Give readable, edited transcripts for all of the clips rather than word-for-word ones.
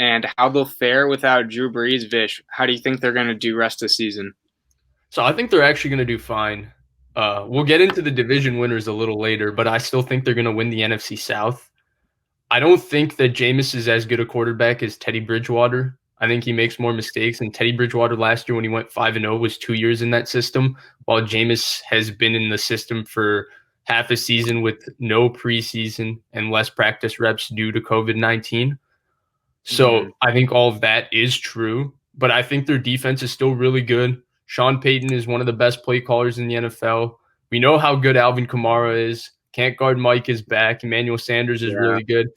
and how they'll fare without Drew Brees. Vish, how do you think they're going to do rest of the season? So I think they're actually going to do fine. We'll get into the division winners a little later, but I still think they're going to win the NFC South. I don't think that Jameis is as good a quarterback as Teddy Bridgewater. I think he makes more mistakes. And Teddy Bridgewater last year, when he went 5-0, was 2 years in that system, while Jameis has been in the system for half a season with no preseason and less practice reps due to COVID-19. Mm-hmm. So I think all of that is true, but I think their defense is still really good. Sean Payton is one of the best play callers in the NFL. We know how good Alvin Kamara is. Can't guard Mike is back. Emmanuel Sanders is Yeah. really good.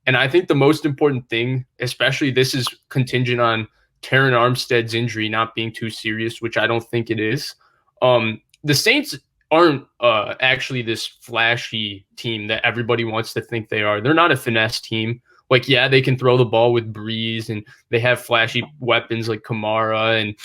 And I think the most important thing, especially this is contingent on Terran Armstead's injury not being too serious, which I don't think it is. The Saints aren't actually this flashy team that everybody wants to think they are. They're not a finesse team. Like, yeah, they can throw the ball with Brees, and they have flashy weapons like Kamara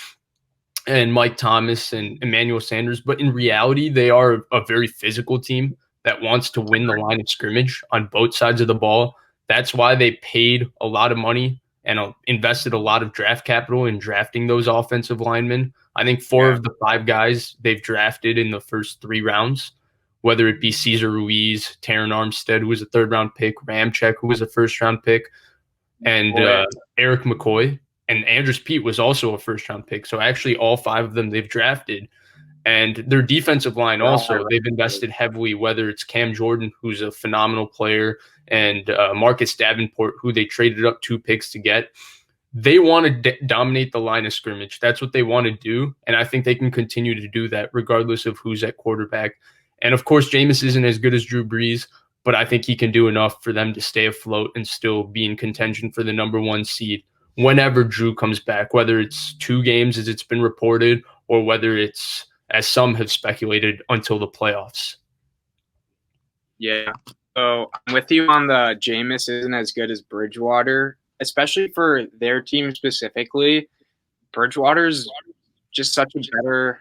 and Mike Thomas and Emmanuel Sanders. But in reality, they are a very physical team that wants to win the line of scrimmage on both sides of the ball. That's why they paid a lot of money and invested a lot of draft capital in drafting those offensive linemen. I think four Yeah. of the five guys they've drafted in the first 3 rounds, whether it be Cesar Ruiz, Terran Armstead, who was a third-round pick, Ramczyk, who was a first-round pick, and Boy. Eric McCoy. And Andrews Pete was also a first-round pick. So actually all five of them they've drafted. And their defensive line They're all high also, they've invested heavily, whether it's Cam Jordan, who's a phenomenal player, and Marcus Davenport, who they traded up 2 picks to get. They want to dominate the line of scrimmage. That's what they want to do. And I think they can continue to do that regardless of who's at quarterback. And of course, Jameis isn't as good as Drew Brees, but I think he can do enough for them to stay afloat and still be in contention for the #1 seed whenever Drew comes back, whether it's 2 games as it's been reported or whether it's, as some have speculated, until the playoffs. Yeah. So I'm with you on the Jameis isn't as good as Bridgewater, especially for their team specifically. Bridgewater's just such a better.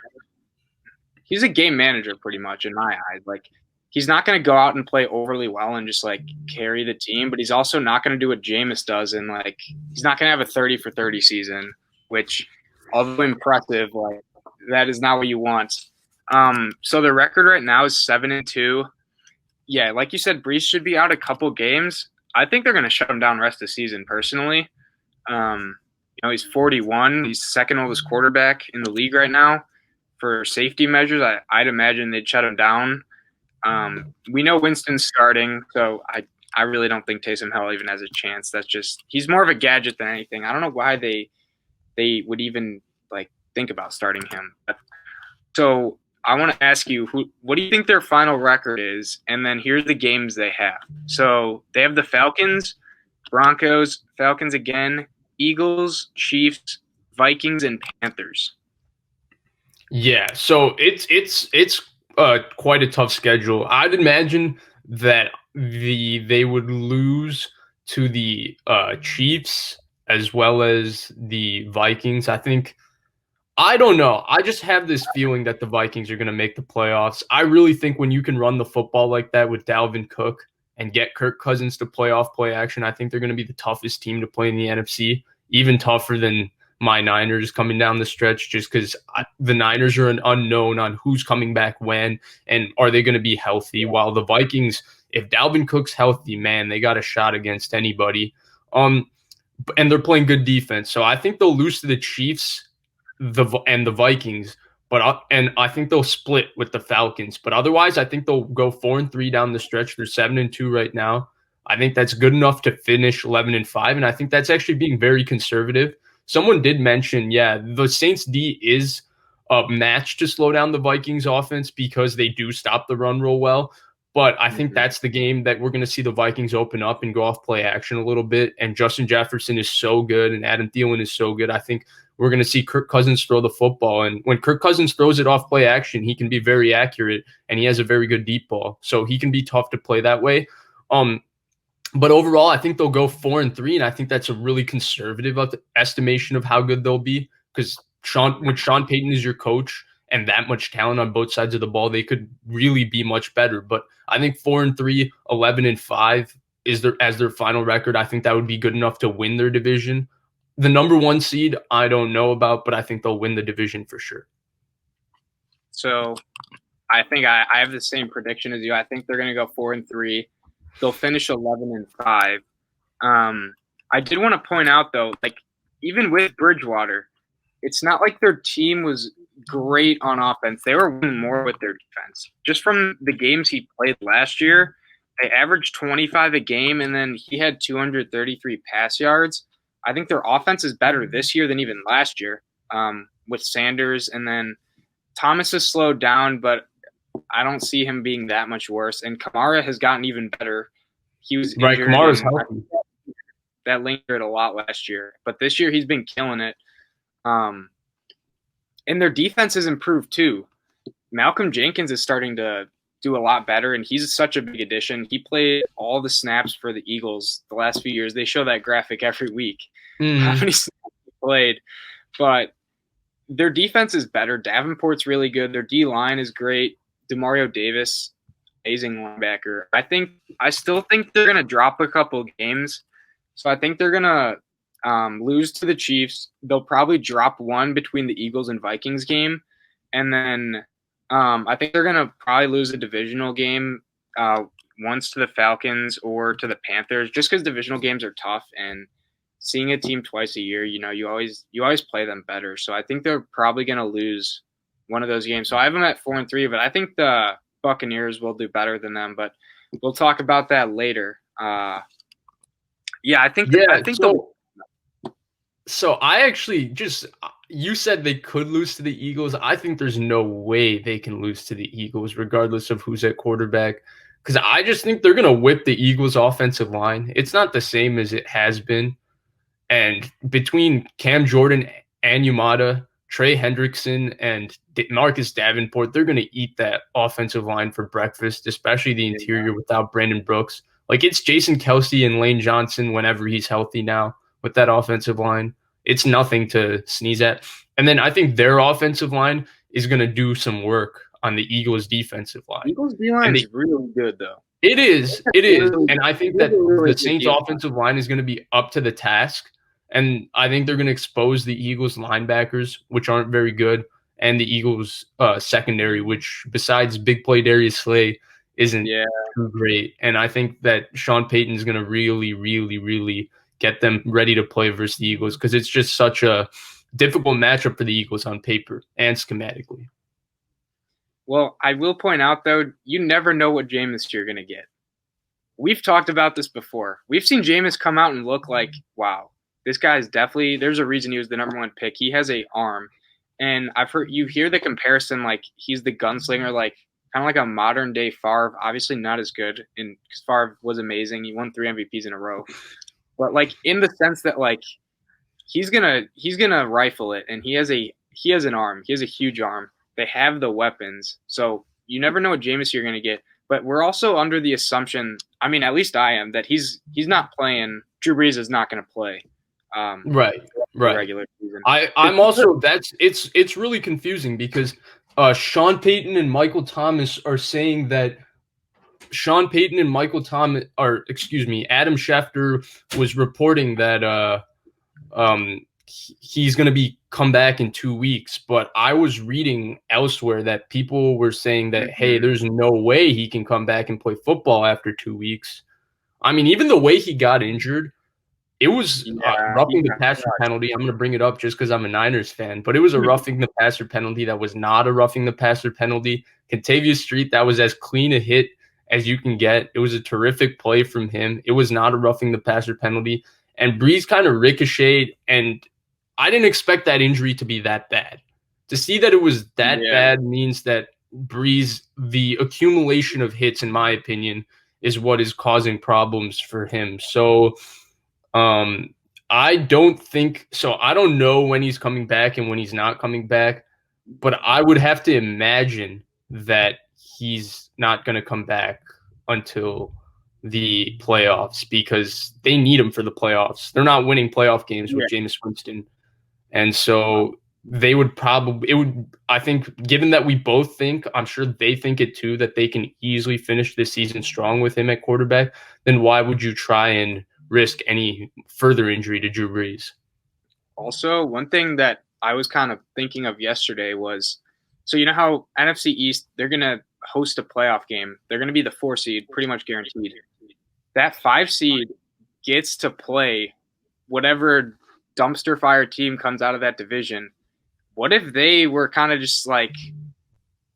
He's a game manager pretty much in my eyes. Like he's not going to go out and play overly well and just like carry the team, but he's also not going to do what Jameis does and like he's not going to have a 30 for 30 season, which although impressive, like that is not what you want. So the record right now is 7-2. Yeah, like you said, Brees should be out a couple games. I think they're going to shut him down rest of the season personally. He's 41. He's second oldest quarterback in the league right now. For safety measures, I'd imagine they'd shut him down. We know Winston's starting, so I really don't think Taysom Hill even has a chance. That's just he's more of a gadget than anything. I don't know why they would even like think about starting him. So I want to ask you, what do you think their final record is? And then here's the games they have. So they have the Falcons, Broncos, Falcons again, Eagles, Chiefs, Vikings, and Panthers. Yeah, so it's quite a tough schedule. I'd imagine that they would lose to the Chiefs as well as the Vikings. I don't know. I just have this feeling that the Vikings are going to make the playoffs. I really think when you can run the football like that with Dalvin Cook and get Kirk Cousins to play off play action, I think they're going to be the toughest team to play in the NFC, even tougher than my Niners coming down the stretch, just because the Niners are an unknown on who's coming back when and are they going to be healthy. While the Vikings, if Dalvin Cook's healthy, man, they got a shot against anybody. And they're playing good defense, so I think they'll lose to the Chiefs and the Vikings, and I think they'll split with the Falcons. But otherwise, I think they'll go 4-3 down the stretch. They're 7-2 right now. I think that's good enough to finish 11-5, and I think that's actually being very conservative. Someone did mention, yeah, the Saints D is a match to slow down the Vikings offense because they do stop the run real well. But I think that's the game that we're going to see the Vikings open up and go off play action a little bit. And Justin Jefferson is so good and Adam Thielen is so good. I think we're going to see Kirk Cousins throw the football. And when Kirk Cousins throws it off play action, he can be very accurate and he has a very good deep ball. So he can be tough to play that way. But overall, I think they'll go 4-3, and I think that's a really conservative estimation of how good they'll be because with Sean Payton as your coach and that much talent on both sides of the ball, they could really be much better. But I think 4-3, 11-5 is their final record. I think that would be good enough to win their division. The number 1 seed, I don't know about, but I think they'll win the division for sure. So I think I have the same prediction as you. I think they're going to go 4-3. They'll finish 11-5. I did want to point out though, like even with Bridgewater, it's not like their team was great on offense. They were winning more with their defense. Just from the games he played last year, they averaged 25 a game, and then he had 233 pass yards. I think their offense is better this year than even last year with Sanders. And then Thomas has slowed down, but I don't see him being that much worse. And Kumaran has gotten even better. He was right. injured. Kamara's healthy. That lingered a lot last year, but this year he's been killing it. And their defense has improved too. Malcolm Jenkins is starting to do a lot better, and he's such a big addition. He played all the snaps for the Eagles the last few years. They show that graphic every week, how many snaps he played. But their defense is better. Davenport's really good. Their D-line is great. Demario Davis, amazing linebacker. I still think they're going to drop a couple games. So I think they're going to lose to the Chiefs. They'll probably drop one between the Eagles and Vikings game. And then I think they're going to probably lose a divisional game once to the Falcons or to the Panthers, just because divisional games are tough. And seeing a team twice a year, you always play them better. So I think they're probably going to lose one of those games. So I have them at 4-3, but I think the Buccaneers will do better than them. But we'll talk about that later. So I actually you said they could lose to the Eagles. I think there's no way they can lose to the Eagles, regardless of who's at quarterback, because I just think they're going to whip the Eagles' offensive line. It's not the same as it has been. And between Cam Jordan, Anyamata, Trey Hendrickson, and Marcus Davenport, they're going to eat that offensive line for breakfast, especially the interior without Brandon Brooks. Like, it's Jason Kelce and Lane Johnson whenever he's healthy now with that offensive line. It's nothing to sneeze at. And then I think their offensive line is going to do some work on the Eagles' defensive line. Eagles' D-line is really good, though. It is. And I think that the Saints' offensive line is going to be up to the task. And I think they're going to expose the Eagles' linebackers, which aren't very good, and the Eagles' secondary, which besides big play Darius Slay isn't too great. And I think that Sean Payton is going to really, really, really get them ready to play versus the Eagles, because it's just such a difficult matchup for the Eagles on paper and schematically. Well, I will point out, though, you never know what Jameis you're going to get. We've talked about this before. We've seen Jameis come out and look like, wow, this guy's definitely – there's a reason he was the number one pick. He has a arm. And I've heard – you hear the comparison, like he's the gunslinger, like kind of like a modern-day Favre. Obviously not as good, because Favre was amazing. He won 3 MVPs in a row. But, like, in the sense that, like, he's gonna rifle it, and he has an arm. He has a huge arm. They have the weapons. So you never know what Jameis you're going to get. But we're also under the assumption, I mean, at least I am, that he's not playing. Drew Brees is not going to play. Right. Regular season. I'm also it's really confusing, because Sean Payton and Michael Thomas are saying that Sean Payton and Adam Schefter was reporting that he's going to come back in 2 weeks. But I was reading elsewhere that people were saying that, hey, there's no way he can come back and play football after 2 weeks. I mean, even the way he got injured, it was roughing the passer penalty. I'm going to bring it up just because I'm a Niners fan, but it was a roughing the passer penalty that was not a roughing the passer penalty. Contavious Street, that was as clean a hit as you can get. It was a terrific play from him. It was not a roughing the passer penalty. And Brees kind of ricocheted, and I didn't expect that injury to be that bad. To see that it was that bad means that Brees, the accumulation of hits, in my opinion, is what is causing problems for him. So I don't know when he's coming back and when he's not coming back, but I would have to imagine that he's not going to come back until the playoffs, because they need him for the playoffs. They're not winning playoff games with Jameis Winston. And so they would probably, it would, I think, given that we both think, I'm sure they think it too, that they can easily finish this season strong with him at quarterback, then why would you try and risk any further injury to Drew Brees? Also, one thing that I was kind of thinking of yesterday was, so you know how NFC East, they're going to host a playoff game. They're going to be the 4 seed, pretty much guaranteed. That 5 seed gets to play whatever dumpster fire team comes out of that division. What if they were kind of just like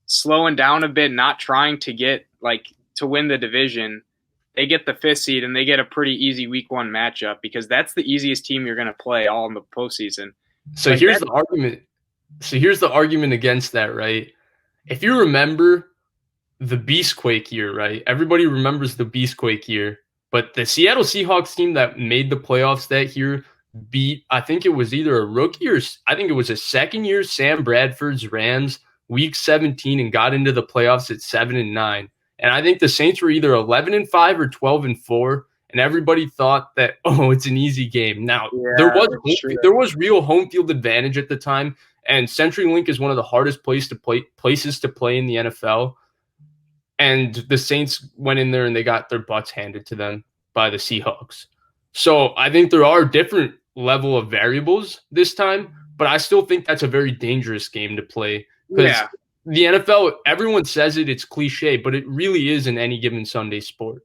slowing down a bit, not trying to get like to win the division? They get the 5th seed and they get a pretty easy week 1 matchup because that's the easiest team you're going to play all in the postseason. So Like here's that, the argument. So here's the argument against that, right? If you remember the Beastquake year, right? Everybody remembers the Beastquake year, but the Seattle Seahawks team that made the playoffs that year beat, I think it was either a rookie or I think it was a second year Sam Bradford's Rams week 17 and got into the playoffs at 7-9. And I think the Saints were either 11-5 or 12-4. And everybody thought that, oh, it's an easy game. Now, yeah, there was real home field advantage at the time, and CenturyLink is one of the hardest places to play in the NFL. And the Saints went in there and they got their butts handed to them by the Seahawks. So I think there are different level of variables this time, but I still think that's a very dangerous game to play because yeah. the NFL, everyone says it's cliche, but it really is in any given Sunday sport.